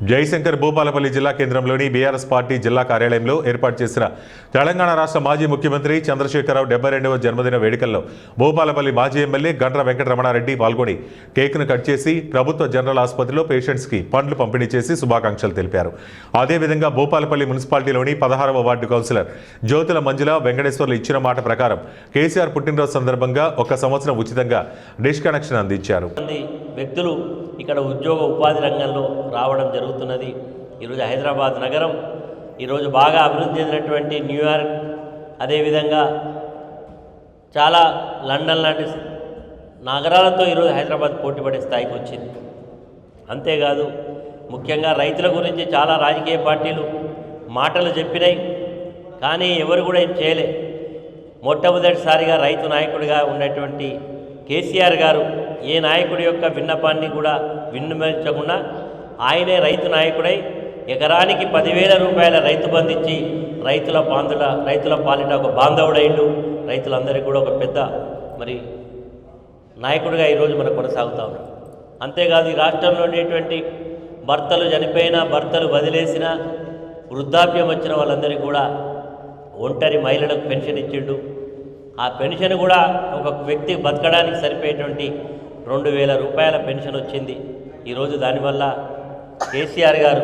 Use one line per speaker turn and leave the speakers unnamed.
జయశంకర్ భూపాలపల్లి జిల్లా కేంద్రంలోని BRS party జిల్లా కార్యాలయంలో ఏర్పాటు చేసిన తెలంగాణ రాష్ట్ర మాజీ ముఖ్యమంత్రి చంద్రశేఖరరావు 72వ జన్మదిన వేడుకల్లో భూపాలపల్లి మాజీ ఎమ్మెల్యే గండ్ర వెంకటరమణారెడ్డి పాల్గొని కేక్ను కట్ చేసి ప్రభుత్వ జనరల్ ఆసుపత్రిలో పేషెంట్స్కి పండ్లు పంపిణీ చేసి శుభాకాంక్షలు తెలిపారు. అదేవిధంగా భూపాలపల్లి మున్సిపాలిటీలోని 16వ వార్డు కౌన్సిలర్ జ్యోతుల మంజుల వెంకటేశ్వర్లు ఇచ్చిన మాట ప్రకారం కేసీఆర్ పుట్టినరోజు సందర్భంగా 1 సంవత్సరం ఉచితంగా డిష్ కనెక్షన్ అందించారు.
వ్యక్తులు ఇక్కడ ఉద్యోగ ఉపాధి రంగంలో రావడం జరుగుతున్నది. ఈరోజు హైదరాబాద్ నగరం ఈరోజు బాగా అభివృద్ధి చెందినటువంటి న్యూయార్క్, అదేవిధంగా చాలా లండన్ లాంటి నగరాలతో ఈరోజు హైదరాబాద్ పోటీపడే స్థాయికి వచ్చింది. అంతేకాదు ముఖ్యంగా రైతుల గురించి చాలా రాజకీయ పార్టీలు మాటలు చెప్పినాయి, కానీ ఎవరు కూడా ఏం చేయలే. మొట్టమొదటిసారిగా రైతు నాయకుడిగా ఉన్నటువంటి కేసీఆర్ గారు ఏ నాయకుడి యొక్క విన్నపాన్ని కూడా విన్నవించకుండా ఆయనే రైతు నాయకుడై ఎకరానికి 10,000 రూపాయల రైతు బంధించి రైతుల పాలిట ఒక బాంధవుడైండు. రైతులందరికీ కూడా ఒక పెద్ద నాయకుడిగా ఈరోజు మనం కొనసాగుతా ఉన్నాం. అంతేకాదు ఈ రాష్ట్రంలో ఉండేటువంటి భర్తలు చనిపోయినా, భర్తలు వదిలేసిన, వృద్ధాప్యం వచ్చిన వాళ్ళందరికీ కూడా ఒంటరి మహిళలకు పెన్షన్ ఇచ్చిండు. ఆ పెన్షన్ కూడా ఒక వ్యక్తి బతకడానికి సరిపోయేటువంటి 2,000 రూపాయల పెన్షన్ వచ్చింది. ఈరోజు దానివల్ల కేసీఆర్ గారు